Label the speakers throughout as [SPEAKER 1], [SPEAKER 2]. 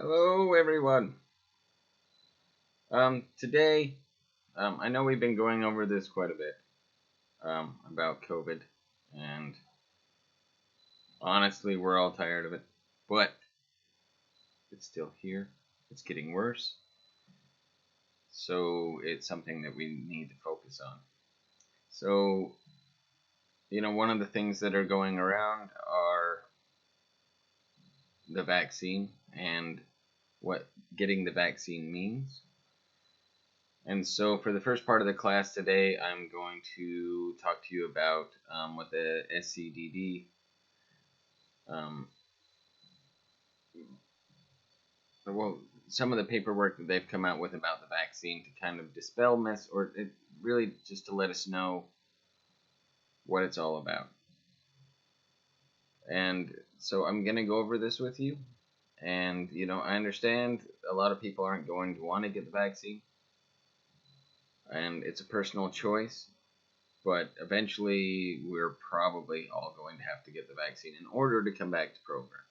[SPEAKER 1] Hello, everyone. Today, I know we've been going over this quite a bit about COVID, and honestly, we're all tired of it. But it's still here. It's getting worse, so it's something that we need to focus on. So, one of the things that are going around are the vaccine and what getting the vaccine means. And so, for the first part of the class today, I'm going to talk to you about what the SCDD, some of the paperwork that they've come out with about the vaccine to kind of dispel myths, or really just to let us know what it's all about. And so, I'm going to go over this with you. And, I understand a lot of people aren't going to want to get the vaccine, and it's a personal choice. But eventually, we're probably all going to have to get the vaccine in order to come back to program.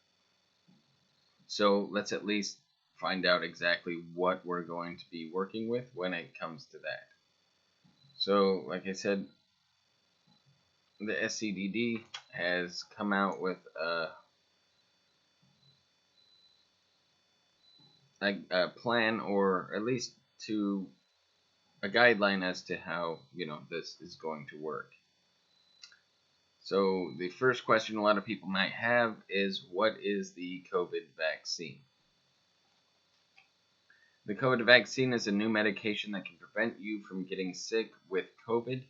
[SPEAKER 1] So let's at least find out exactly what we're going to be working with when it comes to that. So, like I said, the SCDD has come out with a plan, or at least a guideline as to how this is going to work. So the first question a lot of people might have is, what is the COVID vaccine? The COVID vaccine is a new medication that can prevent you from getting sick with COVID,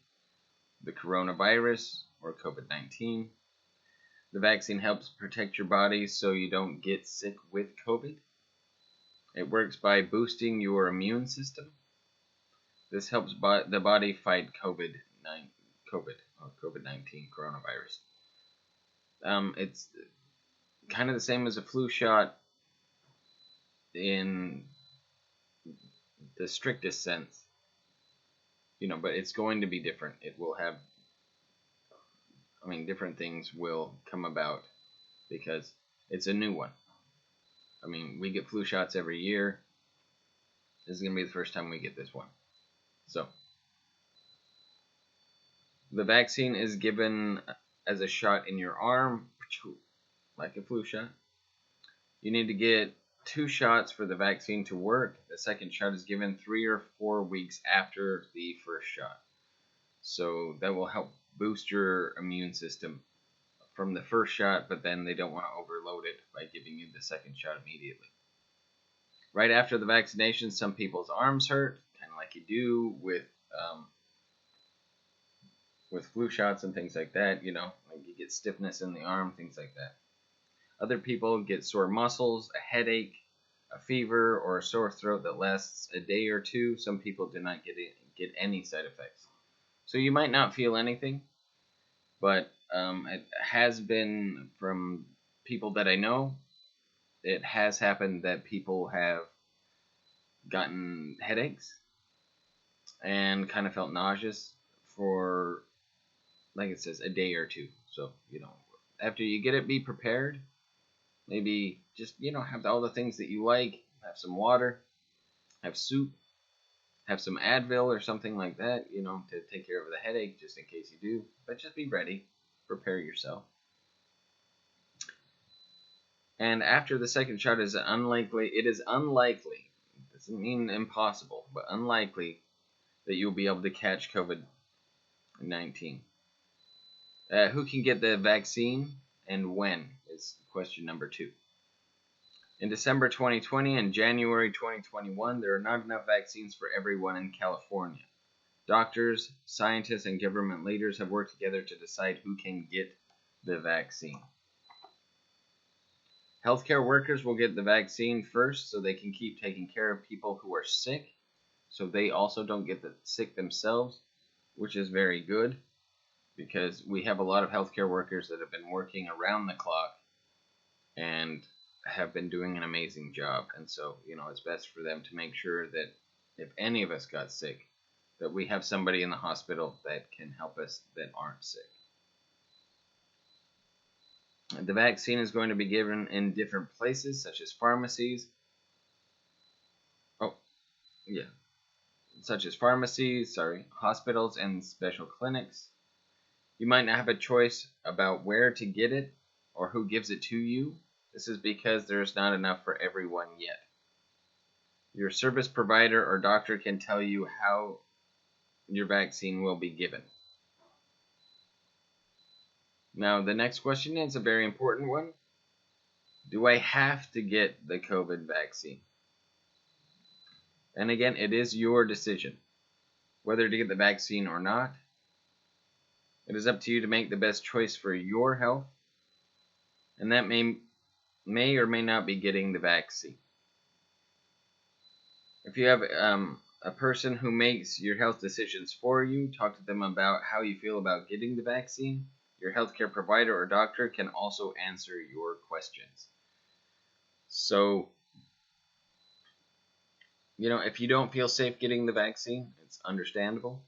[SPEAKER 1] the coronavirus, or COVID-19. The vaccine helps protect your body so you don't get sick with COVID. It works by boosting your immune system. This helps the body fight COVID-19 coronavirus. It's kind of the same as a flu shot in the strictest sense, but it's going to be different. It will have, different things will come about because it's a new one. We get flu shots every year. This is going to be the first time we get this one. So, the vaccine is given as a shot in your arm, like a flu shot. You need to get 2 shots for the vaccine to work. The second shot is given 3 or 4 weeks after the first shot. So that will help boost your immune system from the first shot, but then they don't want to overload it by giving you the second shot immediately. Right after the vaccination, some people's arms hurt, kind of like you do with flu shots and things like that. Like you get stiffness in the arm, things like that. Other people get sore muscles, a headache, a fever, or a sore throat that lasts a day or two. Some people do not get any side effects. So you might not feel anything, but it has been, from people that I know, it has happened that people have gotten headaches and kind of felt nauseous for, like it says, a day or two. So, after you get it, be prepared. Maybe just, have all the things that you like. Have some water, have soup, have some Advil or something like that, to take care of the headache, just in case you do. But just be ready. Prepare yourself. And after the second shot, it is unlikely, doesn't mean impossible, but unlikely, that you'll be able to catch COVID-19. Who can get the vaccine and when is question number 2. In December 2020 and January 2021, there are not enough vaccines for everyone in California. Doctors, scientists, and government leaders have worked together to decide who can get the vaccine. Healthcare workers will get the vaccine first so they can keep taking care of people who are sick, so they also don't get sick themselves, which is very good because we have a lot of healthcare workers that have been working around the clock and have been doing an amazing job. And so, it's best for them to make sure that if any of us got sick, that we have somebody in the hospital that can help us that aren't sick. The vaccine is going to be given in different places, such as pharmacies, yeah, such as pharmacies, hospitals, and special clinics. You might not have a choice about where to get it or who gives it to you. This is because there's not enough for everyone yet. Your service provider or doctor can tell you how your vaccine will be given. Now, the next question is a very important one. Do I have to get the COVID vaccine? And again, it is your decision whether to get the vaccine or not. It is up to you to make the best choice for your health, and that may or may not be getting the vaccine. If you have a person who makes your health decisions for you, talk to them about how you feel about getting the vaccine. Your healthcare provider or doctor can also answer your questions. So, if you don't feel safe getting the vaccine, it's understandable.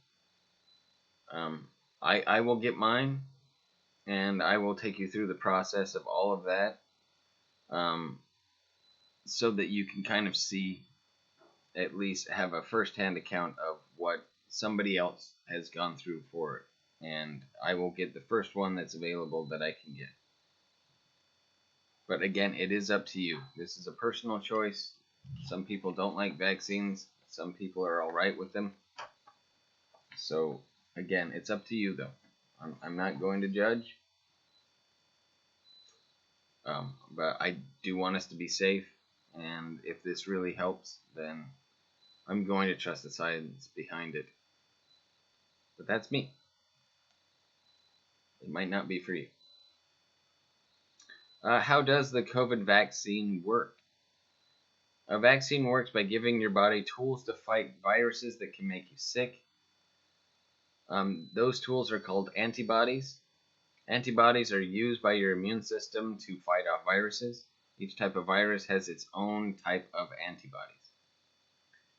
[SPEAKER 1] I will get mine, and I will take you through the process of all of that, so that you can kind of see, at least have a first-hand account of what somebody else has gone through for it. And I will get the first one that's available that I can get. But again, it is up to you. This is a personal choice. Some people don't like vaccines. Some people are all right with them. So again, it's up to you, though. I'm not going to judge. But I do want us to be safe. And if this really helps, then I'm going to trust the science behind it. But that's me. It might not be for you. How does the COVID vaccine work? A vaccine works by giving your body tools to fight viruses that can make you sick. Those tools are called antibodies. Antibodies are used by your immune system to fight off viruses. Each type of virus has its own type of antibodies.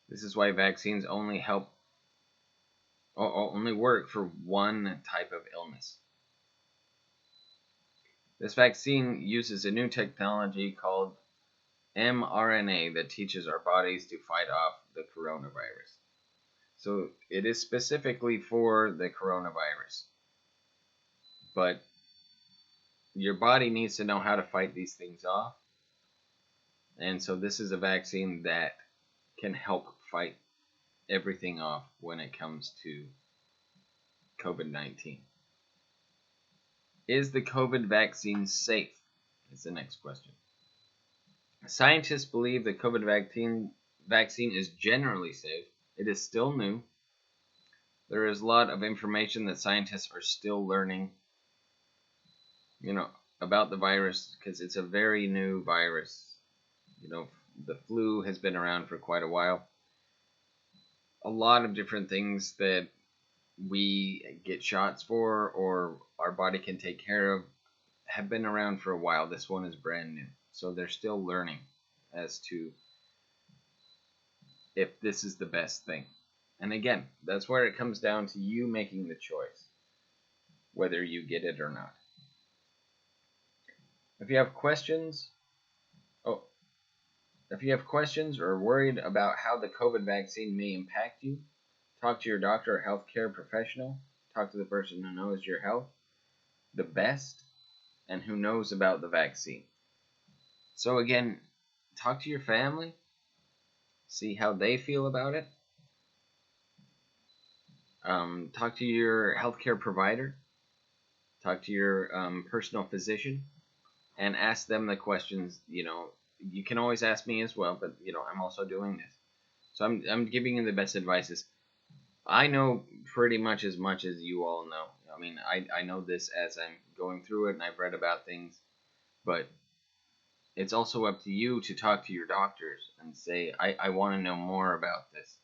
[SPEAKER 1] This is why vaccines only work for one type of illness. This vaccine uses a new technology called mRNA that teaches our bodies to fight off the coronavirus. So it is specifically for the coronavirus. But your body needs to know how to fight these things off. And so this is a vaccine that can help fight everything off when it comes to COVID-19. Is the COVID vaccine safe? Is the next question. Scientists believe the COVID vaccine is generally safe. It is still new. There is a lot of information that scientists are still learning, about the virus, because it's a very new virus. The flu has been around for quite a while. A lot of different things that we get shots for or our body can take care of have been around for a while. This one is brand new. So they're still learning as to if this is the best thing. And again, that's where it comes down to you making the choice, whether you get it or not. If you have questions or worried about how the COVID vaccine may impact you, talk to your doctor or healthcare professional. Talk to the person who knows your health the best and who knows about the vaccine. So again, talk to your family. See how they feel about it. Talk to your healthcare provider. Talk to your personal physician. And ask them the questions. You can always ask me as well, but I'm also doing this. So I'm giving you the best advices. I know pretty much as you all know. I mean, I know this as I'm going through it, and I've read about things. But it's also up to you to talk to your doctors and say, I want to know more about this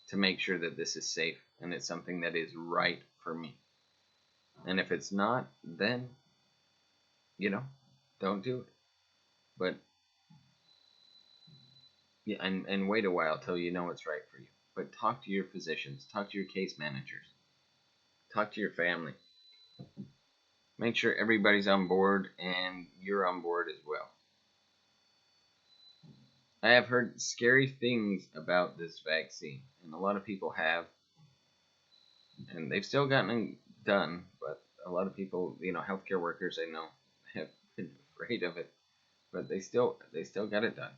[SPEAKER 1] to make sure that this is safe and it's something that is right for me. And if it's not, then, don't do it. But, yeah, and wait a while till you know it's right for you. But talk to your physicians, talk to your case managers, talk to your family. Make sure everybody's on board and you're on board as well. I have heard scary things about this vaccine, and a lot of people have, and they've still gotten it done. But a lot of people, healthcare workers, I know, have been afraid of it, but they still got it done.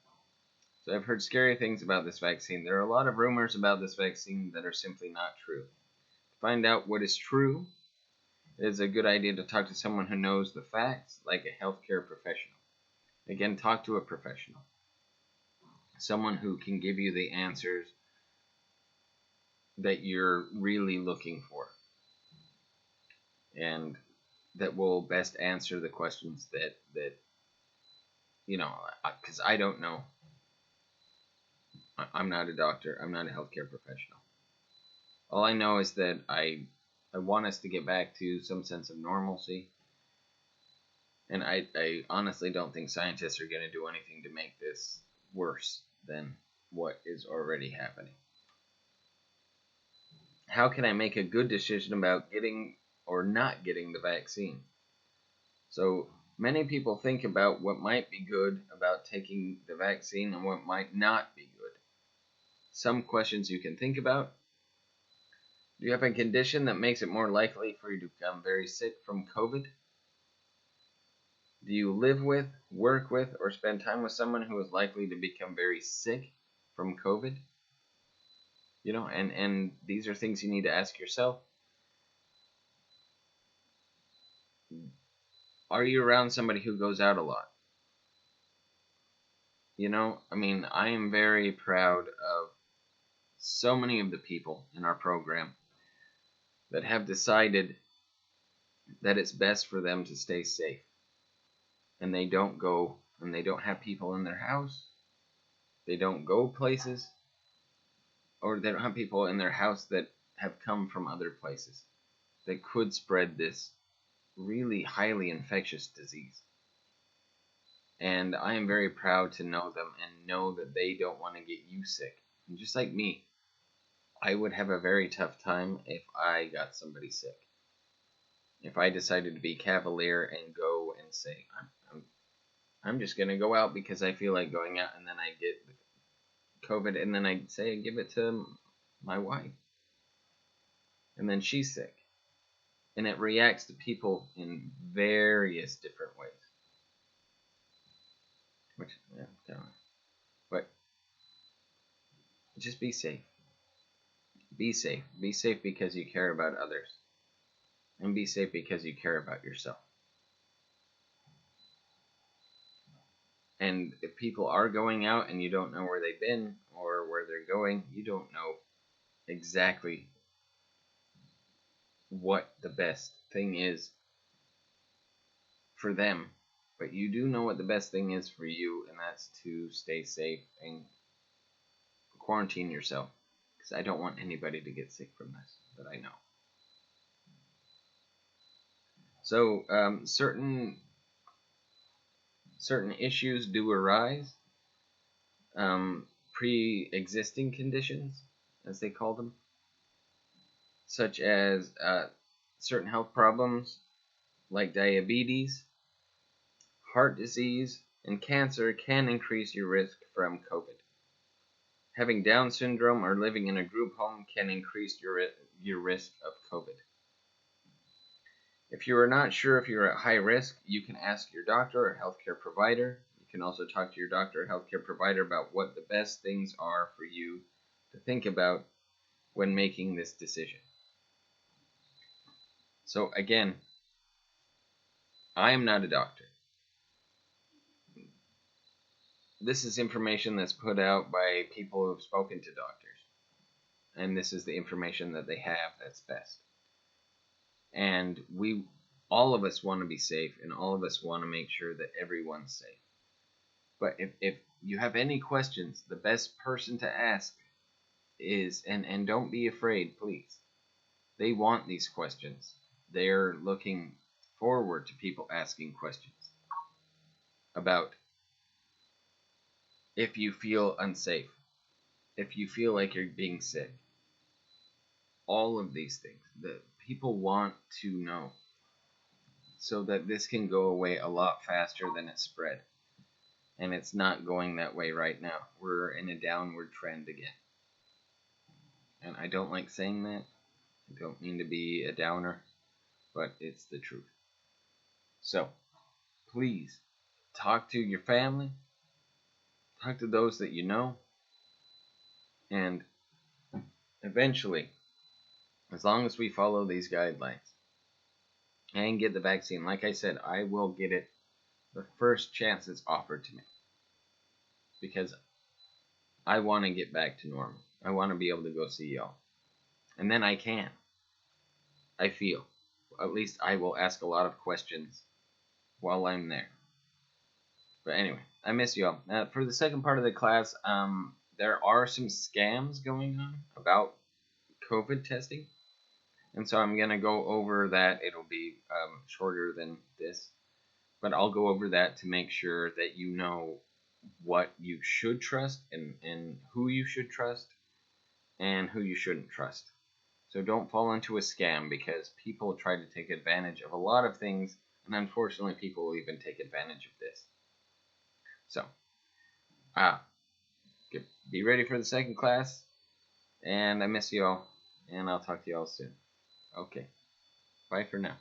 [SPEAKER 1] So I've heard scary things about this vaccine. There are a lot of rumors about this vaccine that are simply not true. To find out what is true, it is a good idea to talk to someone who knows the facts, like a healthcare professional. Again, talk to a professional. Someone who can give you the answers that you're really looking for, and that will best answer the questions that because I don't know. I'm not a doctor. I'm not a healthcare professional. All I know is that I want us to get back to some sense of normalcy, and I honestly don't think scientists are going to do anything to make this worse than what is already happening. How can I make a good decision about getting or not getting the vaccine? So many people think about what might be good about taking the vaccine and what might not be good. Some questions you can think about: do you have a condition that makes it more likely for you to become very sick from COVID? Do you live with, work with, or spend time with someone who is likely to become very sick from COVID? And these are things you need to ask yourself. Are you around somebody who goes out a lot? I am very proud of so many of the people in our program that have decided that it's best for them to stay safe. And they don't go, and they don't have people in their house. They don't go places, or they don't have people in their house that have come from other places that could spread this really highly infectious disease. And I am very proud to know them and know that they don't want to get you sick. And just like me, I would have a very tough time if I got somebody sick. If I decided to be cavalier and go and say, I'm just going to go out because I feel like going out, and then I get COVID, and then I say I give it to my wife, and then she's sick. And it reacts to people in various different ways. But just be safe. Be safe. Be safe because you care about others. And be safe because you care about yourself. And if people are going out and you don't know where they've been or where they're going, you don't know exactly what the best thing is for them. But you do know what the best thing is for you, and that's to stay safe and quarantine yourself. Because I don't want anybody to get sick from this that I know. So certain issues do arise. Pre-existing conditions, as they call them, such as certain health problems like diabetes, heart disease, and cancer can increase your risk from COVID. Having Down syndrome or living in a group home can increase your risk of COVID. If you are not sure if you're at high risk, you can ask your doctor or healthcare provider. You can also talk to your doctor or healthcare provider about what the best things are for you to think about when making this decision. So again, I am not a doctor. This is information that's put out by people who have spoken to doctors. And this is the information that they have that's best. And all of us want to be safe, and all of us want to make sure that everyone's safe. But if you have any questions, the best person to ask is, and don't be afraid, please. They want these questions. They're looking forward to people asking questions about if you feel unsafe, if you feel like you're being sick. All of these things that people want to know, so that this can go away a lot faster than it spread. And it's not going that way right now. We're in a downward trend again. And I don't like saying that. I don't mean to be a downer, but it's the truth. So, please, talk to your family, talk to those that you know, and eventually, as long as we follow these guidelines and get the vaccine, like I said, I will get it the first chance it's offered to me. Because I want to get back to normal. I want to be able to go see y'all. And then I can. I feel. At least I will ask a lot of questions while I'm there. But anyway, I miss y'all. For the second part of the class, there are some scams going on about COVID testing. And so I'm going to go over that. It'll be shorter than this. But I'll go over that to make sure that you know what you should trust and who you should trust and who you shouldn't trust. So don't fall into a scam, because people try to take advantage of a lot of things, and unfortunately people will even take advantage of this. So, be ready for the second class, and I miss you all, and I'll talk to you all soon. Okay, bye for now.